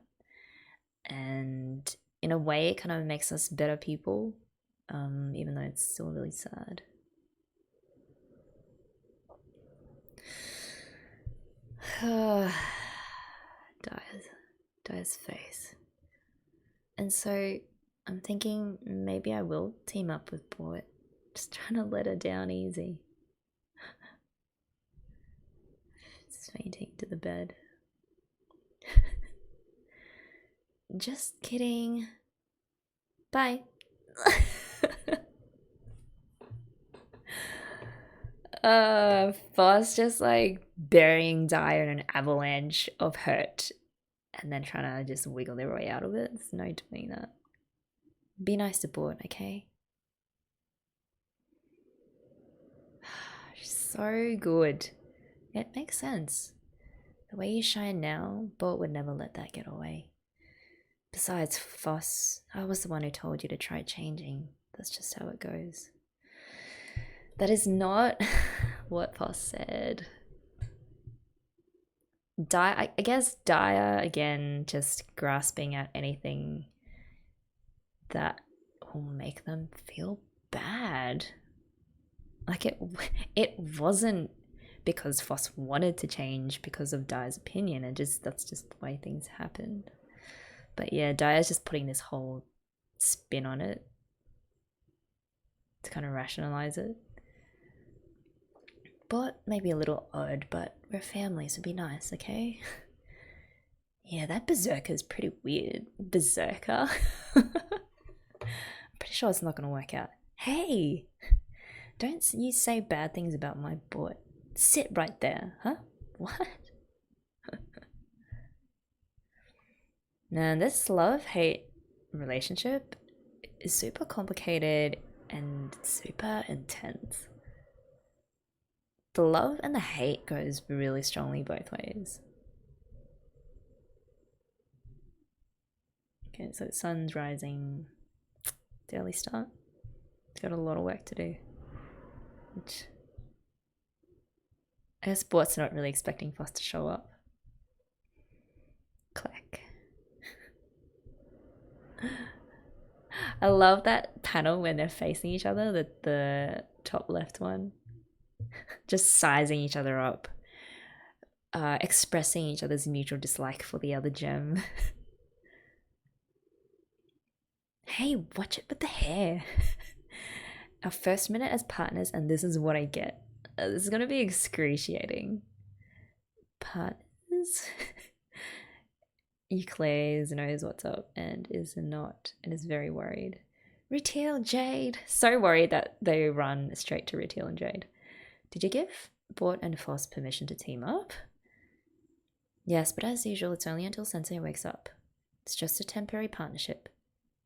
And in a way, it kind of makes us better people, even though it's still really sad. Dia's face. And so I'm thinking maybe I will team up with Bort. Just trying to let her down easy. Just fainting to the bed. Just kidding. Bye. Phos just like burying Dia in an avalanche of hurt and then trying to just wiggle their way out of it. There's no doing that. Be nice to Bort, okay? So good. It makes sense. The way you shine now, Bort would never let that get away. Besides, Phos, I was the one who told you to try changing. That's just how it goes. That is not what Phos said. I guess Dia, again, just grasping at anything that will make them feel bad. Like it wasn't because Phos wanted to change because of Dia's opinion. That's just the way things happened. But yeah, Dia's just putting this whole spin on it to kind of rationalize it. But maybe a little odd, but we're family, so be nice, okay? Yeah, that berserker's pretty weird. Berserker? I'm pretty sure it's not going to work out. Hey! Don't you say bad things about my boy. Sit right there, huh? What? Now, this love-hate relationship is super complicated and super intense. The love and the hate goes really strongly both ways. Okay, so sun's rising. Daily start. Got a lot of work to do. Which I guess Bort's not really expecting Phos to show up. Clack. I love that panel when they're facing each other, the top left one. Just sizing each other up. Expressing each other's mutual dislike for the other gem. Hey, watch it with the hair. Our first minute as partners, and this is what I get. This is gonna be excruciating. Partners. Euclase knows what's up and is not, and is very worried. Retail Jade. So worried that they run straight to Retail and Jade. Did you give Bort and Phos permission to team up? Yes, but as usual, it's only until Sensei wakes up. It's just a temporary partnership.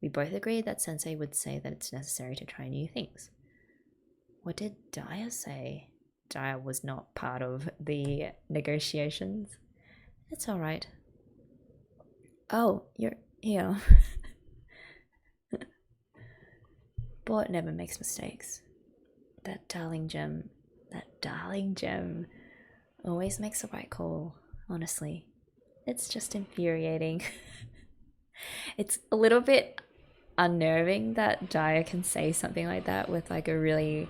We both agreed that Sensei would say that it's necessary to try new things. What did Dia say? Dia was not part of the negotiations. It's alright. Oh, you're here. Bort never makes mistakes. That darling gem always makes the right call, honestly. It's just infuriating. It's a little bit unnerving that Dia can say something like that with like a really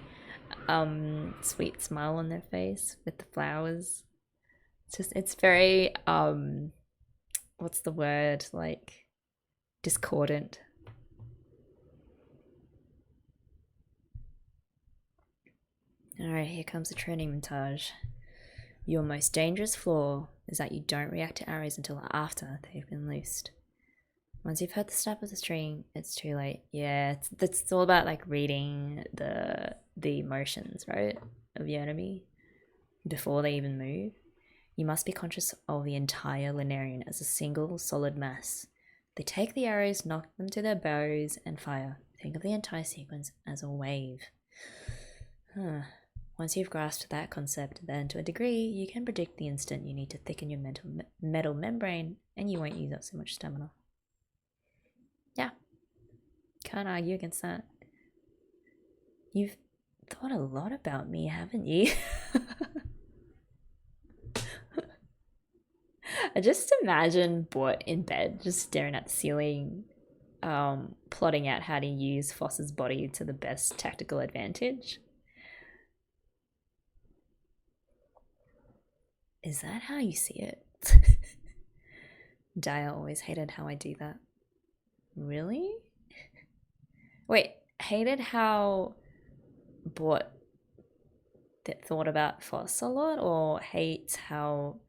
sweet smile on their face with the flowers. It's very what's the word, like discordant. Alright, here comes the training montage. Your most dangerous flaw is that you don't react to arrows until after they've been loosed. Once you've heard the snap of the string, it's too late. Yeah, it's all about like reading the emotions, right, of the enemy before they even move. You must be conscious of the entire Lunarian as a single solid mass. They take the arrows, knock them to their bows, and fire. Think of the entire sequence as a wave. Once you've grasped that concept, then to a degree, you can predict the instant you need to thicken your metal membrane, and you won't use up so much stamina. Yeah, can't argue against that. You've thought a lot about me, haven't you? I just imagine Bort in bed, just staring at the ceiling, plotting out how to use Phos's body to the best tactical advantage. Is that how you see it? Daya always hated how I do that. Really? Wait, hated how Bort thought about Phos a lot, or hates how...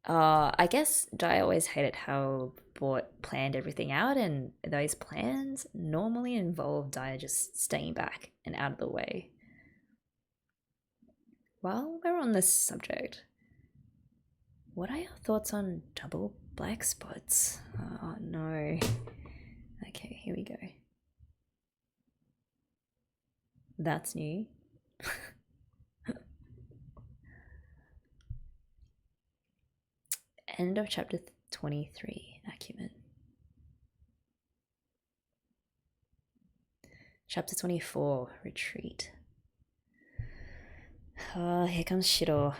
I guess Dai always hated how Bort planned everything out, and those plans normally involve Dai just staying back and out of the way. While we're on this subject, what are your thoughts on double black spots? Oh no. Okay, here we go. That's new. End of chapter 23, Acumen. Chapter 24, Retreat. Here comes Shiro.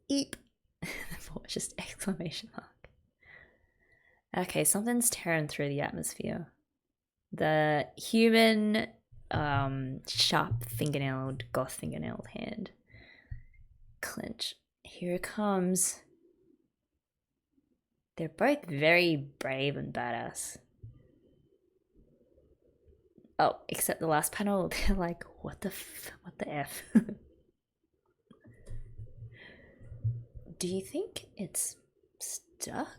Eep. Just exclamation mark. Okay, something's tearing through the atmosphere. The human, sharp fingernailed, goth fingernailed hand. Clinch. Here it comes. They're both very brave and badass. Oh, except the last panel, they're like, what the F? Do you think it's stuck?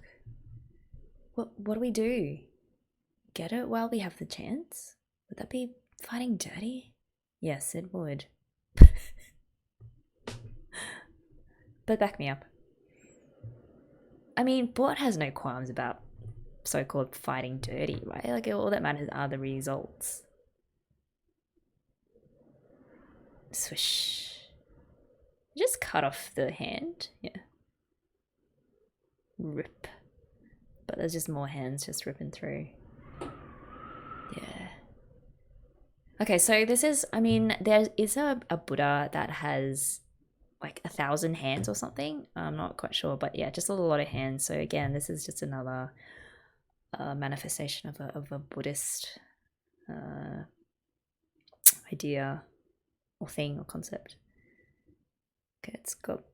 What do we do? Get it while we have the chance? Would that be fighting dirty? Yes, it would. But back me up. I mean, Bort has no qualms about so-called fighting dirty, right? Like, all that matters are the results. Swish. Just cut off the hand. Yeah. Rip. But there's just more hands just ripping through. Yeah. Okay, so this is, I mean, there is a Buddha that has like 1,000 hands or something. I'm not quite sure, but yeah, just a lot of hands. So again, this is just another manifestation of a Buddhist idea or thing or concept. Okay, it's got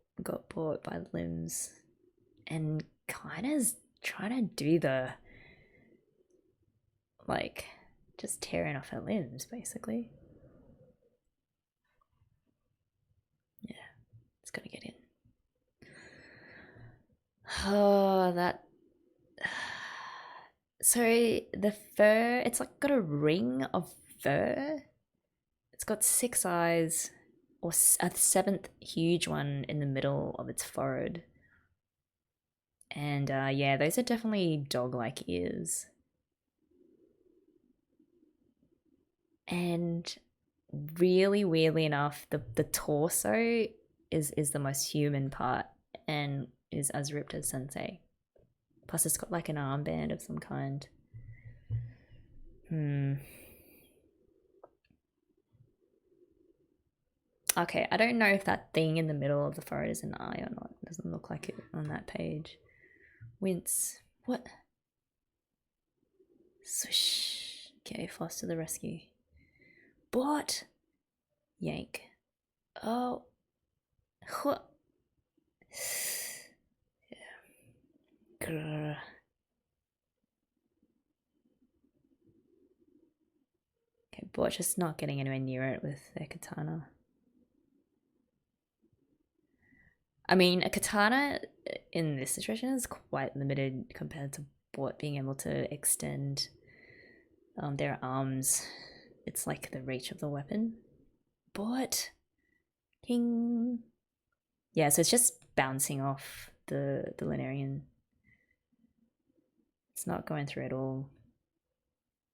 bought by limbs and kind of trying to do the like just tearing off her limbs basically. Yeah, it's gotta get in. Oh, that. So the fur, it's like got a ring of fur. It's got 6 eyes, or a 7th huge one in the middle of its forehead. And yeah, those are definitely dog-like ears. And really weirdly enough, the torso is the most human part and is as ripped as Sensei. Plus it's got like an armband of some kind. Okay, I don't know if that thing in the middle of the forehead is an eye or not. It doesn't look like it on that page. Wince. What? Swish. Okay, Phos to the rescue. What? Yank. Oh. What? Yeah. Grr. Okay, but just not getting anywhere near it with their katana. I mean, a katana in this situation is quite limited compared to Bort being able to extend their arms. It's like the reach of the weapon. Bort, king. Yeah, so it's just bouncing off the Lunarian. It's not going through at all.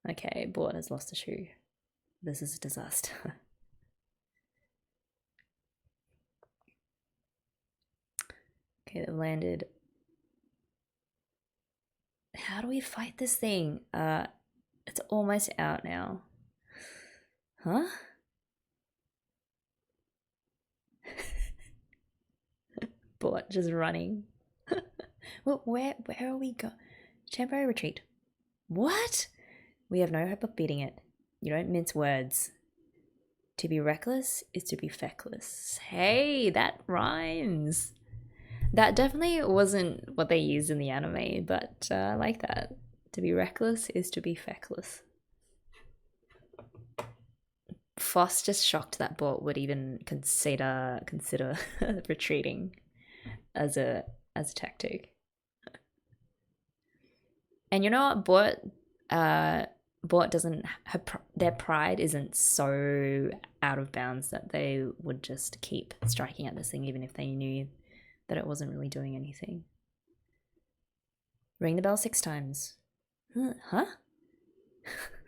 Okay, Bort has lost a shoe. This is a disaster. Okay, they've landed. How do we fight this thing? It's almost out now. Huh? Bort just running. Well, where are we going? Temporary retreat. What? We have no hope of beating it. You don't mince words. To be reckless is to be feckless. Hey, that rhymes. That definitely wasn't what they used in the anime, but I like that. To be reckless is to be feckless. Phos just shocked that Bort would even consider retreating as a tactic. And you know what, Bort doesn't have their pride isn't so out of bounds that they would just keep striking at this thing even if they knew that it wasn't really doing anything. Ring the bell 6 times. Huh?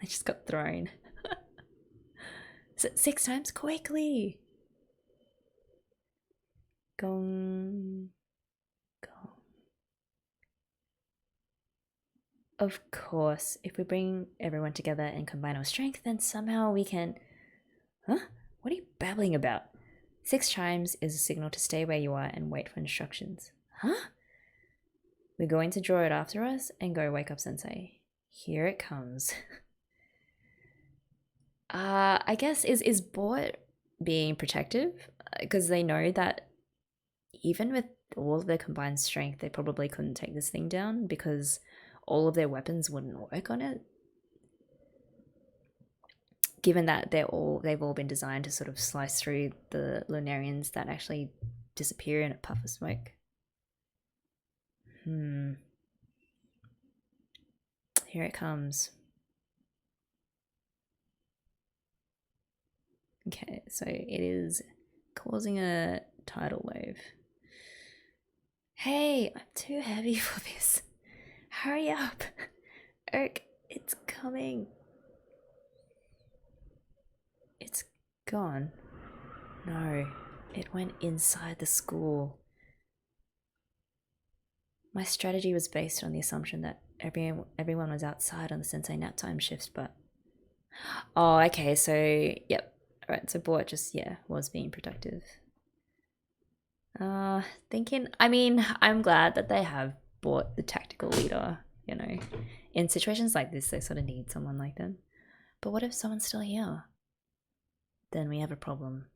I just got thrown. Is it 6 times? Quickly! Gong. Gong. Of course, if we bring everyone together and combine our strength, then somehow we can... Huh? What are you babbling about? 6 chimes is a signal to stay where you are and wait for instructions. Huh? We're going to draw it after us and go wake up Sensei. Here it comes. I guess is Bort being protective? Because they know that even with all of their combined strength, they probably couldn't take this thing down because all of their weapons wouldn't work on it. Given that they've all been designed to sort of slice through the Lunarians that actually disappear in a puff of smoke. Here it comes. Okay, so it is causing a tidal wave. Hey, I'm too heavy for this. Hurry up. Erk, it's coming. It's gone. No, it went inside the school. My strategy was based on the assumption that everyone was outside on the Sensei nap time shifts, but... Oh, okay, so, yep. Alright, so Bort just, was being productive. Thinking, I mean, I'm glad that they have Bort the tactical leader, you know. In situations like this, they sort of need someone like them. But what if someone's still here? Then we have a problem.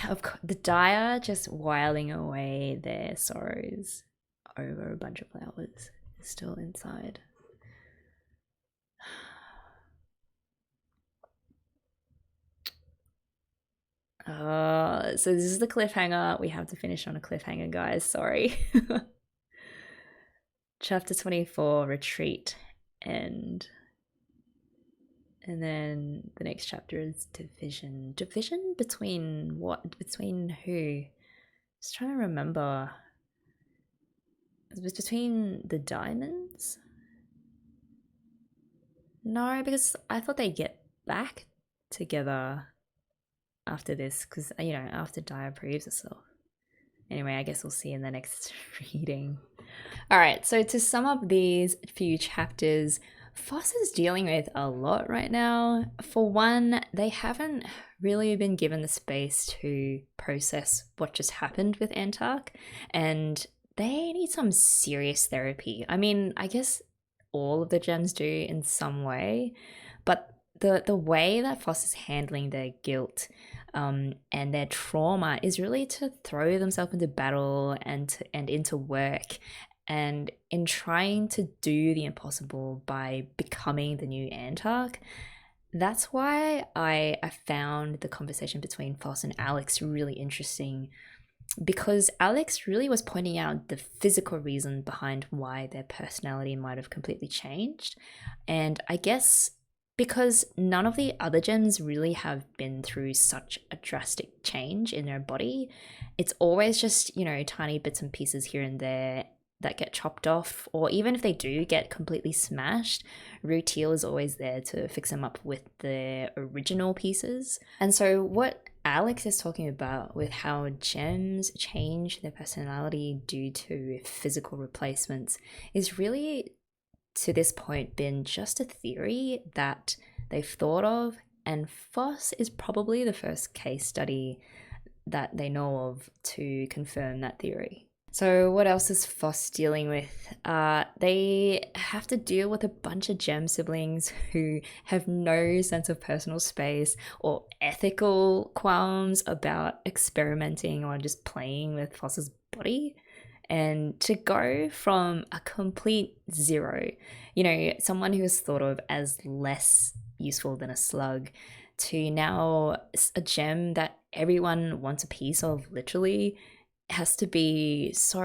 Of course, the Dire just whiling away their sorrows over a bunch of flowers is still inside. So this is the cliffhanger. We have to finish on a cliffhanger, guys. Sorry. Chapter 24, Retreat, End. And then the next chapter is Division. Division between what? Between who? Just trying to remember. It was between the diamonds? No, because I thought they'd get back together after this, because, you know, after Dia proves itself. Anyway, I guess we'll see in the next reading. All right, so to sum up these few chapters, Phos is dealing with a lot right now. For one, they haven't really been given the space to process what just happened with Antark, and they need some serious therapy. I mean, I guess all of the gems do in some way, but the way that Phos is handling their guilt and their trauma is really to throw themselves into battle and into work And in trying to do the impossible by becoming the new Antark, that's why I found the conversation between Phos and Alex really interesting, because Alex really was pointing out the physical reason behind why their personality might have completely changed. And I guess because none of the other gems really have been through such a drastic change in their body, it's always just, you know, tiny bits and pieces here and there that get chopped off, or even if they do get completely smashed, Rutil is always there to fix them up with the original pieces. And so what Alex is talking about with how gems change their personality due to physical replacements is really, to this point, been just a theory that they've thought of, and Phos is probably the first case study that they know of to confirm that theory. So what else is Phos dealing with? They have to deal with a bunch of gem siblings who have no sense of personal space or ethical qualms about experimenting or just playing with Phos's body. And to go from a complete zero, you know, someone who is thought of as less useful than a slug, to now a gem that everyone wants a piece of, literally, has to be so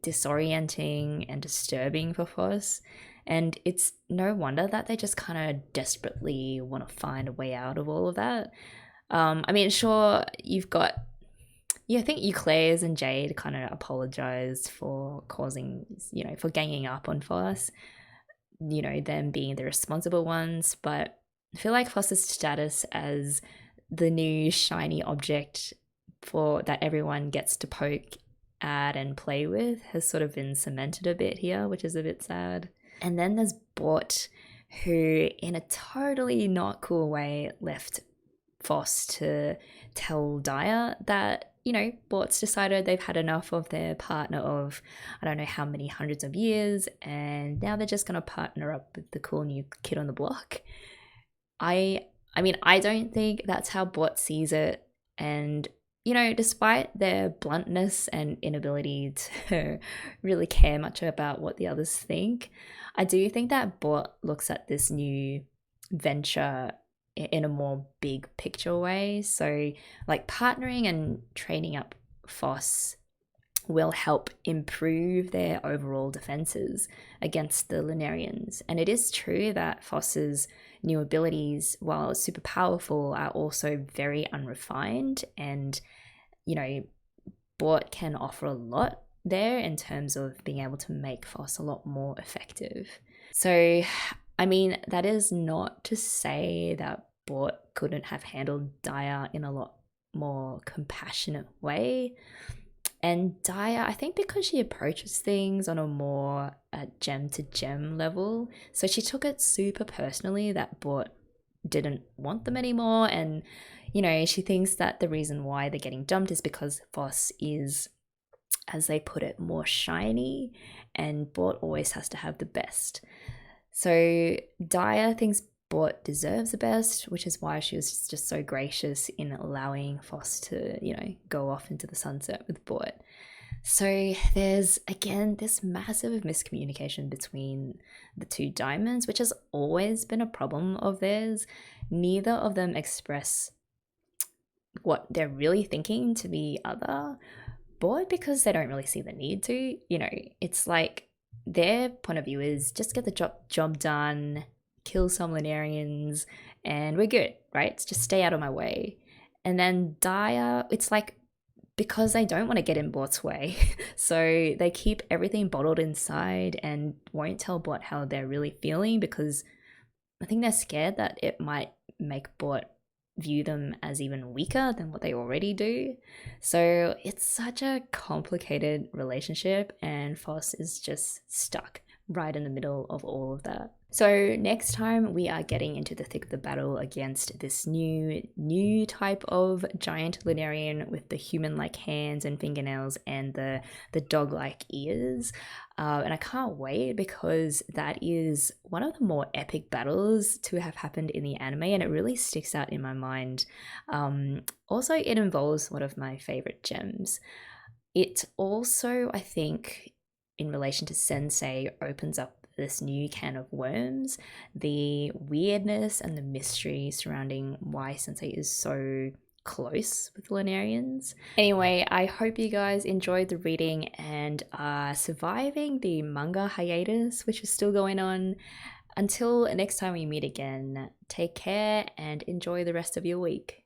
disorienting and disturbing for Phos. And it's no wonder that they just kind of desperately want to find a way out of all of that. I mean, sure, you've got, I think Euclairs and Jade kind of apologized for causing, you know, for ganging up on Phos, you know, them being the responsible ones. But I feel like Phos's status as the new shiny object for that everyone gets to poke at and play with has sort of been cemented a bit here, which is a bit sad. And then there's Bort, who in a totally not cool way left Phos to tell Daya that, you know, Bort's decided they've had enough of their partner of I don't know how many hundreds of years, and now they're just going to partner up with the cool new kid on the block. I mean, I don't think that's how Bort sees it. And, you know, despite their bluntness and inability to really care much about what the others think, I do think that Bort looks at this new venture in a more big picture way. So, like, partnering and training up Phos will help improve their overall defenses against the Lunarians. And it is true that Phos's new abilities, while super powerful, are also very unrefined. And, you know, Bort can offer a lot there in terms of being able to make Phos a lot more effective. So, I mean, that is not to say that Bort couldn't have handled Daya in a lot more compassionate way. And Daya, I think because she approaches things on a more gem to gem level, so she took it super personally that Bort didn't want them anymore. And, you know, she thinks that the reason why they're getting dumped is because Phos is, as they put it, more shiny, and Bort always has to have the best. So Daya thinks Bort deserves the best, which is why she was just so gracious in allowing Phos to, you know, go off into the sunset with Bort. So there's, again, this massive miscommunication between the two diamonds, which has always been a problem of theirs. Neither of them express what they're really thinking to the other, Bort because they don't really see the need to. You know, it's like their point of view is just get the job done, kill some Lunarians, and we're good, right? Just stay out of my way. And then Daya, it's like, because they don't want to get in Bort's way, so they keep everything bottled inside and won't tell Bort how they're really feeling, because I think they're scared that it might make Bort view them as even weaker than what they already do. So it's such a complicated relationship, and Phos is just stuck right in the middle of all of that. So next time we are getting into the thick of the battle against this new type of giant Lunarian with the human-like hands and fingernails and the dog-like ears. And I can't wait, because that is one of the more epic battles to have happened in the anime, and it really sticks out in my mind. Also, it involves one of my favorite gems. It also, I think, in relation to Sensei opens up this new can of worms. The weirdness and the mystery surrounding why Sensei is so close with Lunarians. Anyway, I hope you guys enjoyed the reading and are surviving the manga hiatus, which is still going on. Until next time we meet again, take care and enjoy the rest of your week.